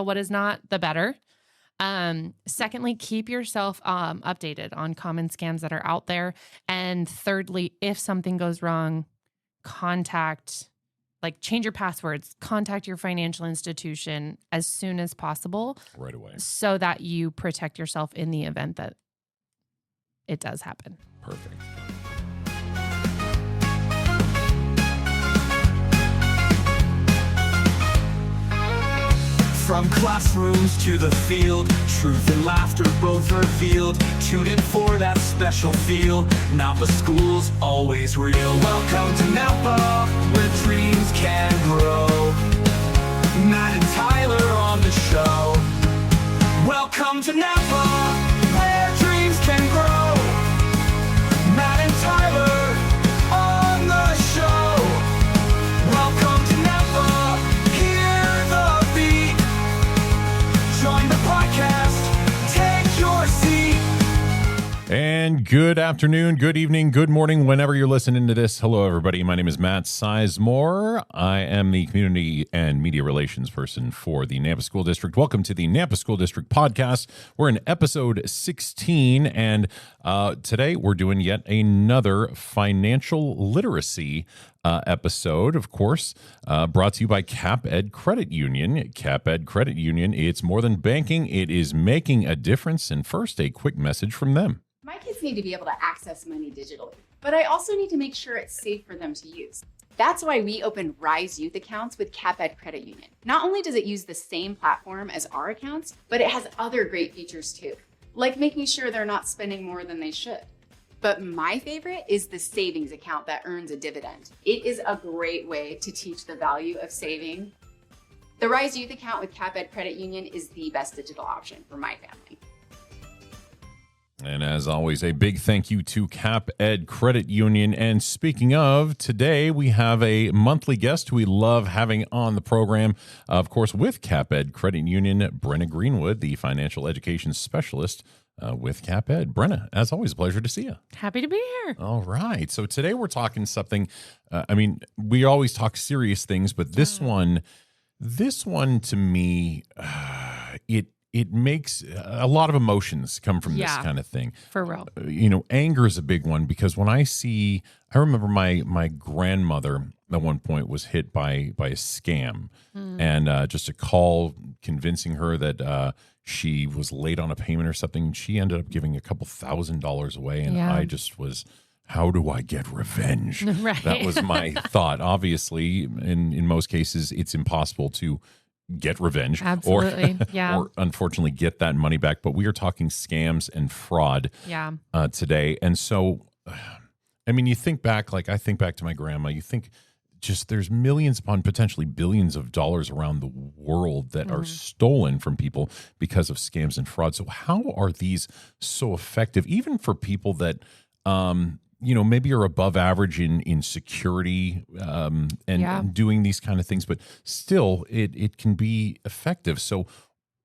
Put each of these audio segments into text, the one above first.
what is not, the better. Secondly, keep yourself updated on common scams that are out there. And thirdly, if something goes wrong, change your passwords, contact your financial institution as soon as possible. Right away. So that you protect yourself in the event that it does happen. Perfect. From classrooms to the field, truth and laughter both revealed. Tune in for that special feel. Nampa School's always real. Welcome to Nampa, where dreams can grow. Matt and Tyler on the show. Welcome to Nampa, where dreams can grow. Matt and Tyler on the show. Welcome to Nampa, hear the beat. Join the podcast, take your seat. And good afternoon, good evening, good morning, whenever you're listening to this. Hello, everybody. My name is Matt Sizemore. I am the Community and Media Relations person for the Nampa School District. Welcome to the Nampa School District Podcast. We're in episode 16, and today we're doing yet another financial literacy episode, of course, brought to you by CapEd Credit Union. CapEd Credit Union, it's more than banking, it is making a difference. And first, a quick message from them. My kids need to be able to access money digitally, but I also need to make sure it's safe for them to use. That's why we opened Rise Youth accounts with CapEd Credit Union. Not only does it use the same platform as our accounts, but it has other great features too, like making sure they're not spending more than they should. But my favorite is the savings account that earns a dividend. It is a great way to teach the value of saving. The Rise Youth account with CapEd Credit Union is the best digital option for my family. And as always, a big thank you to CapEd Credit Union. And speaking of, today we have a monthly guest who we love having on the program. Of course, with CapEd Credit Union, Brenna Greenwood, the financial education specialist with CapEd. Brenna, as always, a pleasure to see you. Happy to be here. All right. So today we're talking something, we always talk serious things, but this one to me, it makes a lot of emotions come from this kind of thing. For real. Anger is a big one because when I remember my grandmother at one point was hit by a scam and just a call convincing her that she was late on a payment or something. She ended up giving a couple $1,000s away. And I just was, how do I get revenge? Right. That was my thought. Obviously, in most cases, it's impossible to get revenge Absolutely. or unfortunately get that money back. But we are talking scams and fraud today. And so, you think back, like I think back to my grandma, you think just there's millions upon potentially billions of dollars around the world that are stolen from people because of scams and fraud. So how are these so effective, even for people that, maybe are above average in security and doing these kind of things, but still it can be effective. So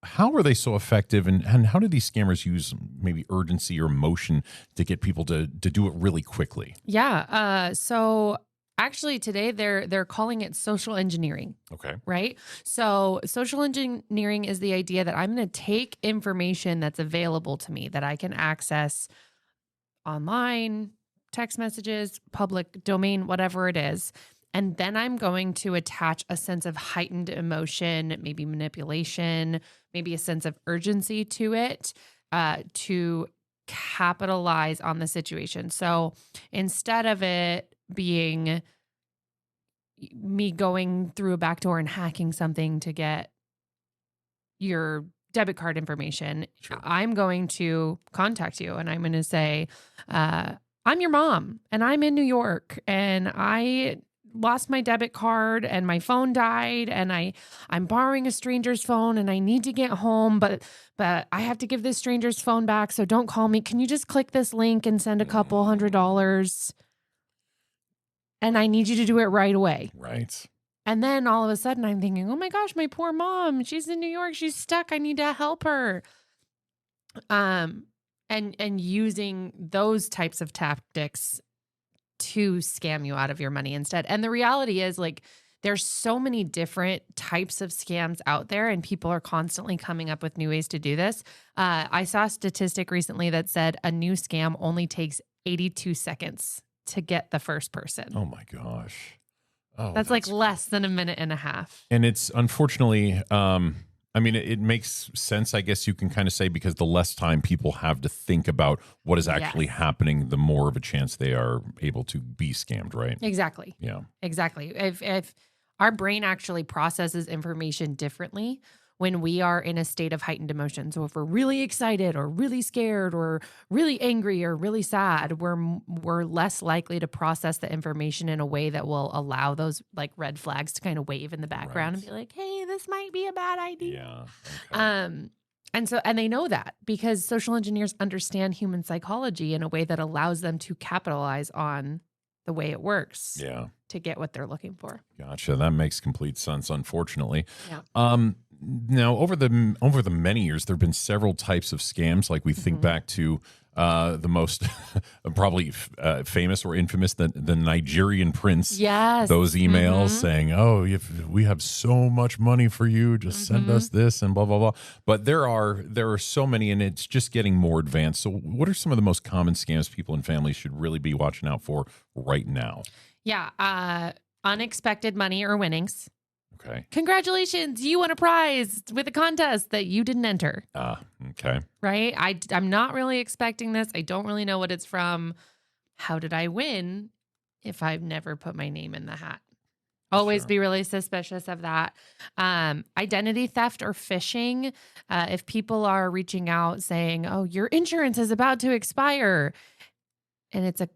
how are they so effective, and how do these scammers use maybe urgency or emotion to get people to do it really quickly? Yeah. So actually today they're calling it social engineering. Okay. Right? So social engineering is the idea that I'm going to take information that's available to me that I can access online, text messages, public domain, whatever it is. And then I'm going to attach a sense of heightened emotion, maybe manipulation, maybe a sense of urgency to it to capitalize on the situation. So instead of it being me going through a back door and hacking something to get your debit card information, I'm going to contact you and I'm going to say, I'm your mom and I'm in New York and I lost my debit card and my phone died and I'm borrowing a stranger's phone and I need to get home, but I have to give this stranger's phone back. So don't call me. Can you just click this link and send a couple $100? And I need you to do it right away. Right. And then all of a sudden I'm thinking, oh my gosh, my poor mom, she's in New York. She's stuck. I need to help her. And using those types of tactics to scam you out of your money instead. And the reality is, like, there's so many different types of scams out there, and people are constantly coming up with new ways to do this. I saw a statistic recently that said a new scam only takes 82 seconds to get the first person. Oh my gosh. Oh, that's like less than a minute and a half. And it's unfortunately, I mean, it makes sense, I guess you can kind of say, because the less time people have to think about what is actually happening, the more of a chance they are able to be scammed, right? Exactly. Yeah. Exactly. If our brain actually processes information differently when we are in a state of heightened emotion. So if we're really excited or really scared or really angry or really sad, we're less likely to process the information in a way that will allow those like red flags to kind of wave in the background and be like, hey, this might be a bad idea. Yeah. Okay. And they know that because social engineers understand human psychology in a way that allows them to capitalize on the way it works. Yeah. To get what they're looking for. Gotcha. That makes complete sense, unfortunately. Yeah. Now, over the many years, there have been several types of scams. Like we think back to the most probably famous or infamous, the Nigerian prince. Yes. Those emails saying, "Oh, we have so much money for you, just send us this," and blah blah blah. But there are so many, and it's just getting more advanced. So, what are some of the most common scams people and families should really be watching out for right now? Yeah. Unexpected money or winnings. Okay. Congratulations, you won a prize with a contest that you didn't enter. Okay. Right? I'm not really expecting this. I don't really know what it's from. How did I win if I've never put my name in the hat? Always be really suspicious of that. Identity theft or phishing. If people are reaching out saying, oh, your insurance is about to expire, and it's a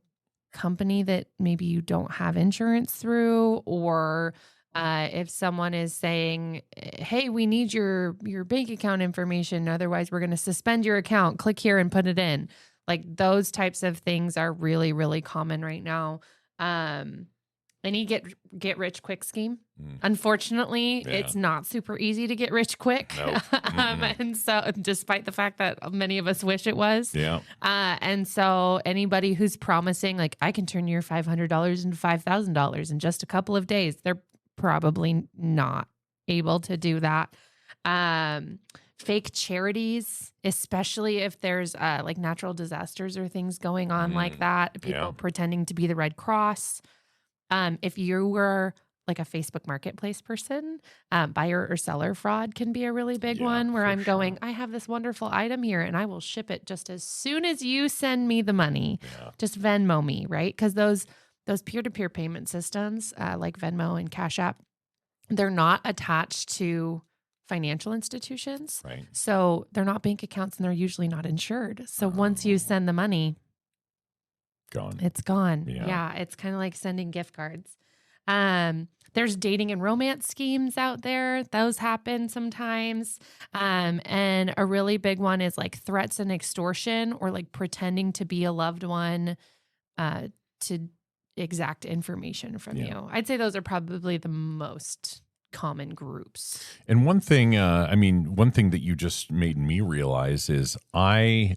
company that maybe you don't have insurance through, or if someone is saying, hey, we need your bank account information, otherwise we're going to suspend your account, click here and put it in. Like those types of things are really, really common right now. Any get rich quick scheme. Unfortunately, it's not super easy to get rich quick. Nope. And so despite the fact that many of us wish it was. Yeah. And so anybody who's promising like, I can turn your $500 into $5,000 in just a couple of days, they're probably not able to do that. Fake charities, especially if there's like natural disasters or things going on like that. People pretending to be the Red Cross. If you were like a Facebook marketplace person, buyer or seller fraud can be a really big one where I'm going, I have this wonderful item here and I will ship it just as soon as you send me the money. Just Venmo me, right? Because those peer-to-peer payment systems like Venmo and Cash App, they're not attached to financial institutions. Right. So they're not bank accounts and they're usually not insured. So once you send the money, gone. It's gone. Yeah. Yeah. It's kind of like sending gift cards. There's dating and romance schemes out there. Those happen sometimes. And a really big one is like threats and extortion or like pretending to be a loved one to exact information from you. I'd say those are probably the most common groups. And one thing that you just made me realize is when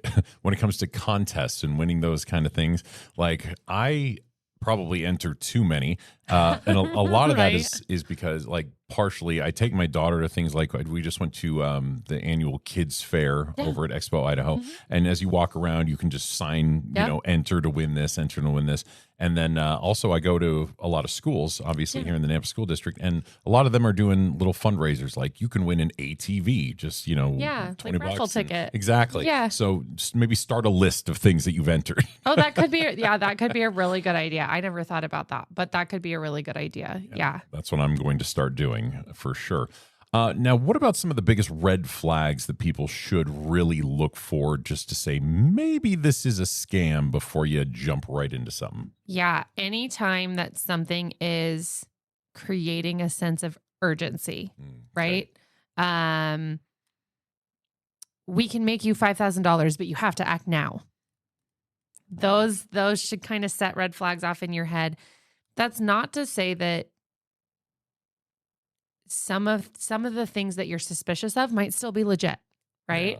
it comes to contests and winning those kind of things, like I probably enter too many. And a lot of that is because like partially I take my daughter to things like we just went to the annual kids fair over at Expo, Idaho. And as you walk around, you can just sign, enter to win this, enter to win this. And then also I go to a lot of schools, obviously here in the Nampa School District, and a lot of them are doing little fundraisers. Like you can win an ATV, just, $20 like raffle ticket. Exactly. Yeah. So maybe start a list of things that you've entered. Oh, that could be a really good idea. I never thought about that, but that could be a really good idea. Yeah. That's what I'm going to start doing for sure. Now, what about some of the biggest red flags that people should really look for just to say, maybe this is a scam before you jump right into something? Yeah. Anytime that something is creating a sense of urgency, right? We can make you $5,000, but you have to act now. Those should kind of set red flags off in your head. That's not to say that some of the things that you're suspicious of might still be legit, right?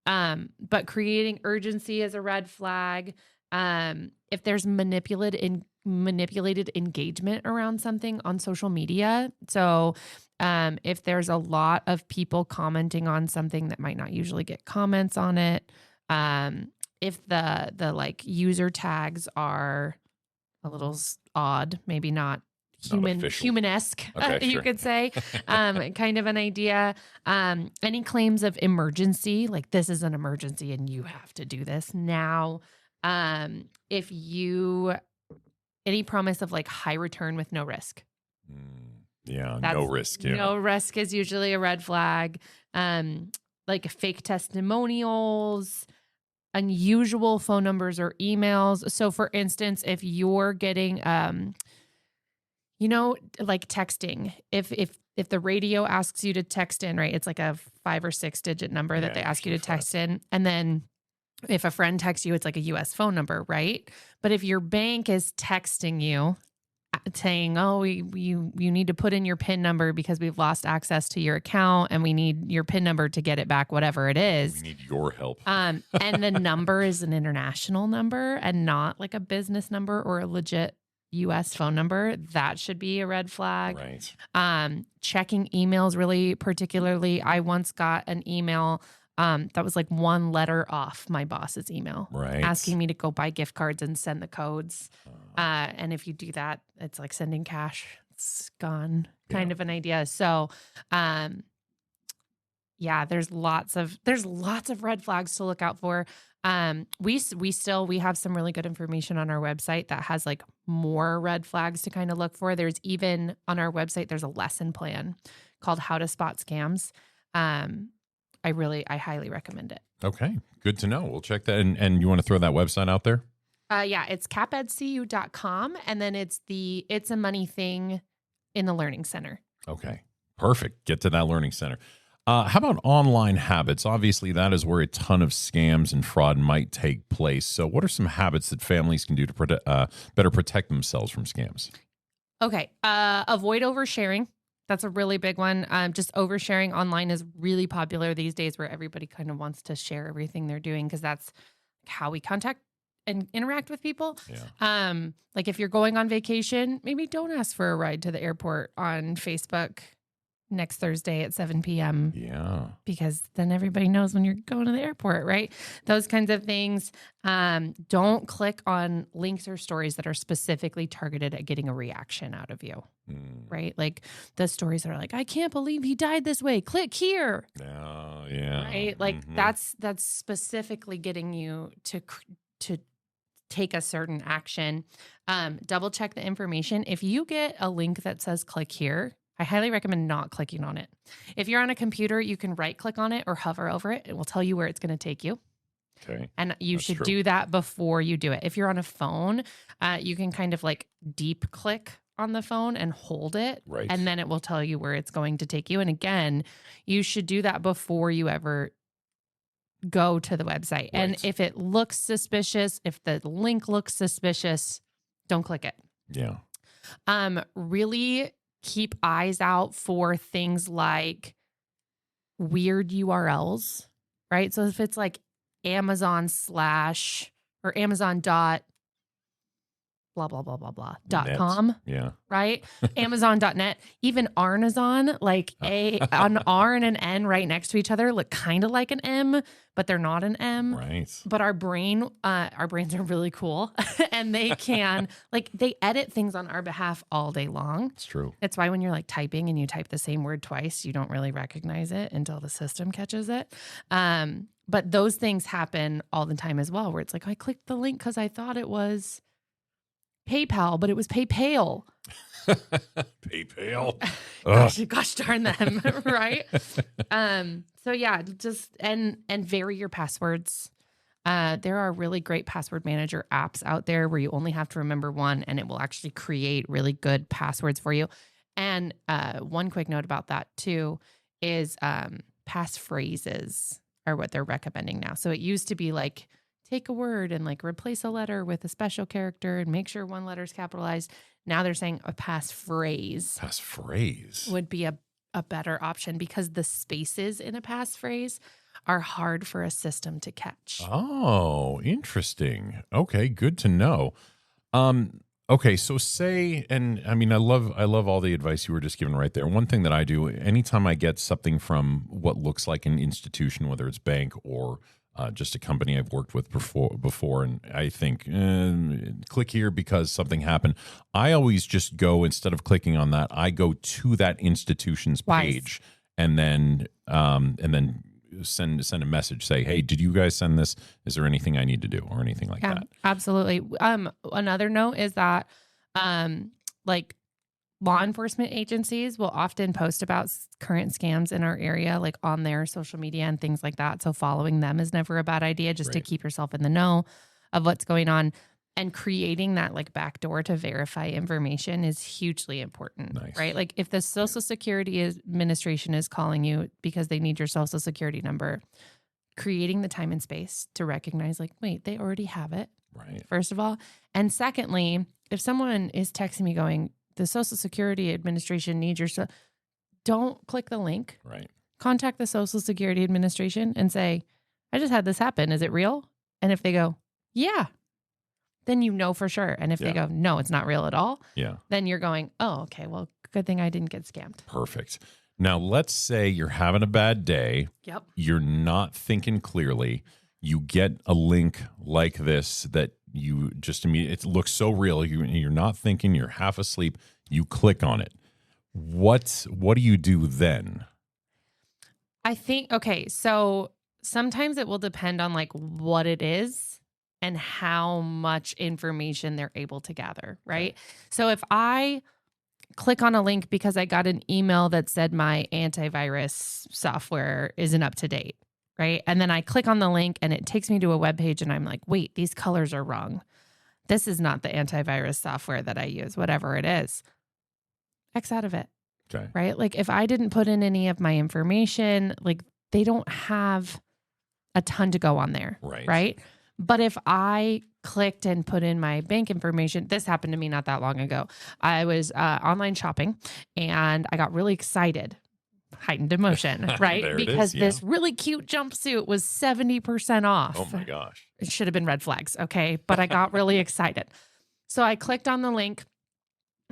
But creating urgency is a red flag. If there's manipulative manipulated engagement around something on social media. So if there's a lot of people commenting on something that might not usually get comments on it, if the like user tags are a little odd, maybe not human-esque, okay, you could say, kind of an idea. Any claims of emergency, like this is an emergency and you have to do this now. Any promise of like high return with no risk. No risk. Yeah. No risk is usually a red flag. Like fake testimonials, unusual phone numbers or emails. So for instance, if you're getting, like texting, if the radio asks you to text in, right, it's like a 5 or 6 digit number that they ask you to text in. And then if a friend texts you, it's like a US phone number, right? But if your bank is texting you saying, oh, you need to put in your PIN number because we've lost access to your account and we need your PIN number to get it back, whatever it is. We need your help. And the number is an international number and not like a business number or a legit US phone number. That should be a red flag. Right. Checking emails really particularly. I once got an email that was like one letter off my boss's email, right, asking me to go buy gift cards and send the codes. And if you do that, it's like sending cash. It's gone, kind of an idea. So, there's lots of red flags to look out for. We have some really good information on our website that has like more red flags to kind of look for. There's even on our website, there's a lesson plan called How to Spot Scams. I highly recommend it. Okay. Good to know. We'll check that. And you want to throw that website out there? It's capedcu.com. And then it's a money thing in the Learning Center. Okay. Perfect. Get to that Learning Center. How about online habits? Obviously, that is where a ton of scams and fraud might take place. So what are some habits that families can do to better protect themselves from scams? Okay. Avoid oversharing. That's a really big one. Just oversharing online is really popular these days where everybody kind of wants to share everything they're doing because that's how we contact and interact with people. Yeah. Like if you're going on vacation, maybe don't ask for a ride to the airport on Facebook next Thursday at 7 p.m. Yeah. Because then everybody knows when you're going to the airport, right? Those kinds of things. Don't click on links or stories that are specifically targeted at getting a reaction out of you, right? Like the stories that are like, I can't believe he died this way. Click here. Oh, yeah. Right? Like that's specifically getting you to take a certain action. Double check the information. If you get a link that says click here, I highly recommend not clicking on it. If you're on a computer, you can right click on it or hover over it. It will tell you where it's going to take you. Okay. And you should do that before you do it. If you're on a phone, you can kind of like deep click on the phone and hold it. Right. And then it will tell you where it's going to take you. And again, you should do that before you ever go to the website. Right. And if it looks suspicious, if the link looks suspicious, don't click it. Yeah. Really keep eyes out for things like weird URLs, right? So if it's like Amazon/ or Amazon dot blah, blah, blah, blah, blah, .com. Yeah. Right? Amazon.net, even Arnazon, like an R and an N right next to each other look kind of like an M, but they're not an M. Right. But our brains are really cool and they can, like, they edit things on our behalf all day long. It's true. It's why when you're like typing and you type the same word twice, you don't really recognize it until the system catches it. But those things happen all the time as well, where it's like, I clicked the link because I thought it was PayPal, but it was PayPal. PayPal. Gosh darn them, right? So yeah, just and vary your passwords. There are really great password manager apps out there where you only have to remember one and it will actually create really good passwords for you. And one quick note about that too is passphrases are what they're recommending now. So it used to be like, take a word and like replace a letter with a special character and make sure one letter is capitalized. Now they're saying a passphrase. Passphrase would be a better option because the spaces in a passphrase are hard for a system to catch. Oh, interesting. Okay, good to know. Okay, so say, and I mean, I love all the advice you were just giving right there. One thing that I do anytime I get something from what looks like an institution, whether it's bank or just a company I've worked with before, and I think click here because something happened. I always just go, instead of clicking on that, I go to that institution's page and then send a message, say, hey, did you guys send this? Is there anything I need to do or anything like that? Absolutely. Another note is that like law enforcement agencies will often post about current scams in our area, like on their social media and things like that. So following them is never a bad idea, just to keep yourself in the know of what's going on. And creating that like backdoor to verify information is hugely important, right? Like if the Social Security Administration is calling you because they need your Social Security number, creating the time and space to recognize like, wait, they already have it, first of all. And secondly, if someone is texting me going, the Social Security Administration needs your don't click the link. Contact the Social Security Administration and say, I just had this happen. Is it real? And if they go, yeah, then you know for sure. And if they go, no, it's not real at all, then you're going, oh, okay, well, good thing I didn't get scammed. Perfect. Now, let's say you're having a bad day. You're not thinking clearly. You get a link like this that you just immediately, it looks so real. You're not thinking, you're half asleep. You click on it. What do you do then? I think, okay, so sometimes it will depend on like what it is and how much information they're able to gather, right? So if I click on a link because I got an email that said my antivirus software isn't up to date, right? And then I click on the link and it takes me to a web page and I'm like, wait, these colors are wrong. This is not the antivirus software that I use, whatever it is. X out of it, right? Like if I didn't put in any of my information, like they don't have a ton to go on there, right? But if I clicked and put in my bank information, this happened to me not that long ago. I was online shopping and I got really excited, heightened emotion, right? Because this really cute jumpsuit was 70% off. Oh my gosh. It should have been red flags, okay? But I got really excited. So I clicked on the link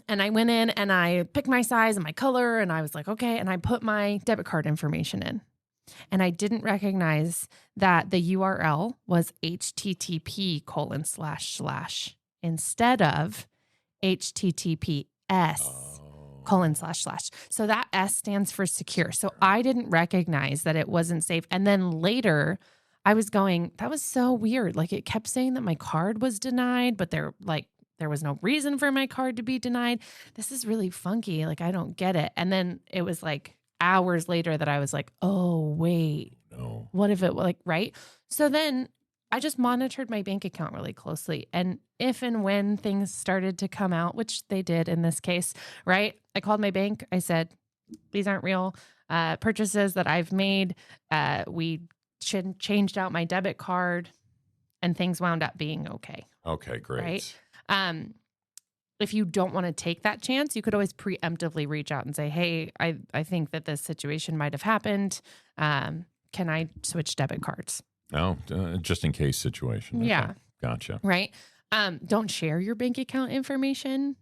and I went in and I picked my size and my color and I was like, okay. And I put my debit card information in. And I didn't recognize that the URL was http:// instead of https://. So that S stands for secure. So I didn't recognize that it wasn't safe. And then later I was going, that was so weird. Like it kept saying that my card was denied, but there was no reason for my card to be denied. This is really funky. Like I don't get it. And then it was like hours later that I was like, oh, wait, what if it like, right? So then I just monitored my bank account really closely. And if and when things started to come out, which they did in this case, right? I called my bank. I said, these aren't real purchases that I've made. We changed out my debit card and things wound up being okay. Okay, great. Right? If you don't want to take that chance, you could always preemptively reach out and say, hey, I think that this situation might have happened. Can I switch debit cards? Oh, just in case situation. Okay. Yeah. Gotcha. Right. Don't share your bank account information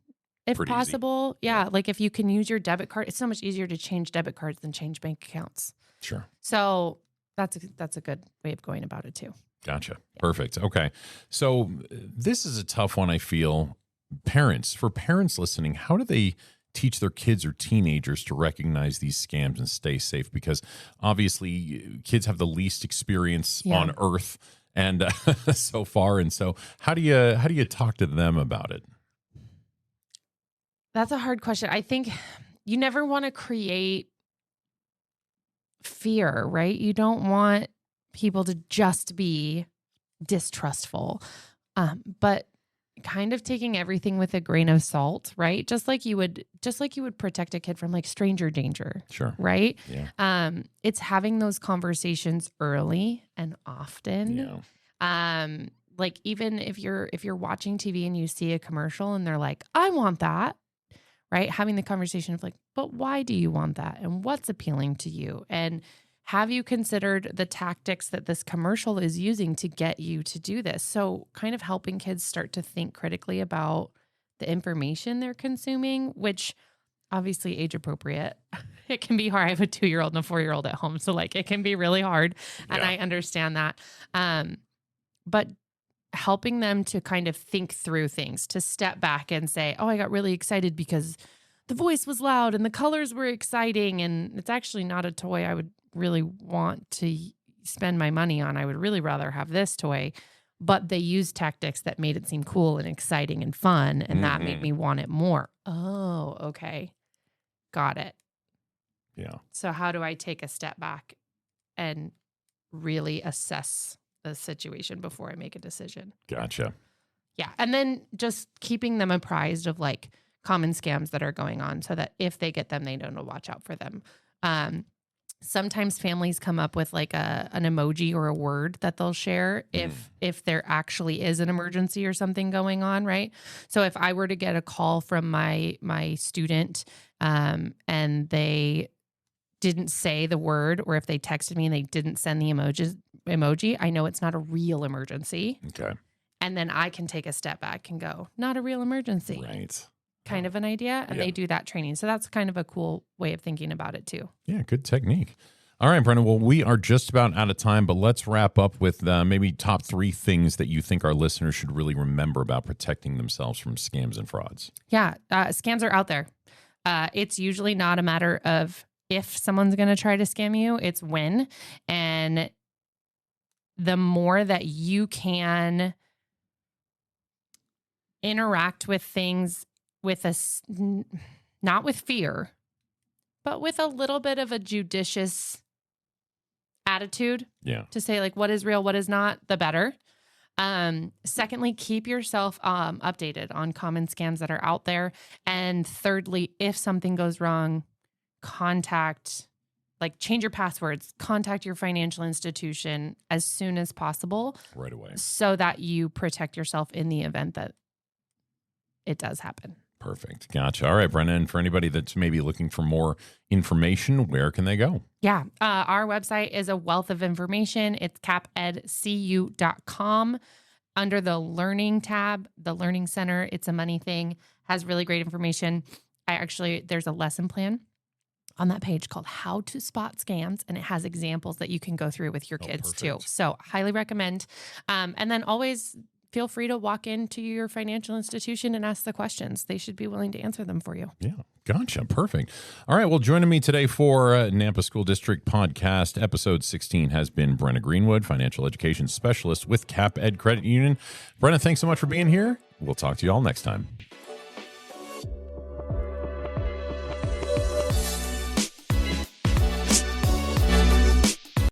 if Pretty possible. Yeah. Like if you can use your debit card, it's so much easier to change debit cards than change bank accounts. Sure. So that's a good way of going about it too. Gotcha. Yeah. Perfect. Okay. So this is a tough one, I feel. For parents listening, how do they teach their kids or teenagers to recognize these scams and stay safe? Because obviously kids have the least experience on earth and so far. And so how do you talk to them about it? That's a hard question. I think you never want to create fear, right? You don't want people to just be distrustful. But kind of taking everything with a grain of salt, right? Just like you would protect a kid from like stranger danger. Sure. Right? Yeah. It's having those conversations early and often. Yeah. Like even if you're watching TV and you see a commercial and they're like, I want that, right? Having the conversation of like, but why do you want that? And what's appealing to you? And have you considered the tactics that this commercial is using to get you to do this? So kind of helping kids start to think critically about the information they're consuming, which obviously age appropriate. It can be hard. I have a 2-year-old and a 4-year-old at home. So like it can be really hard. And I understand that. But helping them to kind of think through things, to step back and say, oh, I got really excited because the voice was loud and the colors were exciting. And it's actually not a toy I would really want to spend my money on. I would really rather have this toy. But they used tactics that made it seem cool and exciting and fun. And that made me want it more. Oh, okay. Got it. Yeah. So how do I take a step back and really assess the situation before I make a decision? Gotcha. Yeah. And then just keeping them apprised of like common scams that are going on so that if they get them, they know to watch out for them. Sometimes families come up with like an emoji or a word that they'll share if there actually is an emergency or something going on, right? So if I were to get a call from my student and they didn't say the word, or if they texted me and they didn't send the emoji, I know it's not a real emergency. Okay. And then I can take a step back and go, not a real emergency. Right. Kind of an idea. And they do that training. So that's kind of a cool way of thinking about it too. Yeah, good technique. All right, Brenna. Well, we are just about out of time, but let's wrap up with maybe top 3 things that you think our listeners should really remember about protecting themselves from scams and frauds. Yeah, scams are out there. It's usually not a matter of if someone's going to try to scam you, it's when. And the more that you can interact with things with not with fear, but with a little bit of a judicious attitude to say like what is real, what is not, the better. Secondly, keep yourself updated on common scams that are out there. And thirdly, if something goes wrong, change your passwords, contact your financial institution as soon as possible. Right away. So that you protect yourself in the event that it does happen. Perfect. Gotcha. All right, Brenna. And for anybody that's maybe looking for more information, where can they go? Yeah. Our website is a wealth of information. It's capedcu.com. Under the learning tab, the learning center, it's a money thing, has really great information. There's a lesson plan on that page called How to Spot Scams, and it has examples that you can go through with your kids too. So highly recommend. And then always feel free to walk into your financial institution and ask the questions. They should be willing to answer them for you. Yeah. Gotcha. Perfect. All right. Well, joining me today for Nampa School District Podcast, episode 16 has been Brenna Greenwood, financial education specialist with CapEd Credit Union. Brenna, thanks so much for being here. We'll talk to you all next time.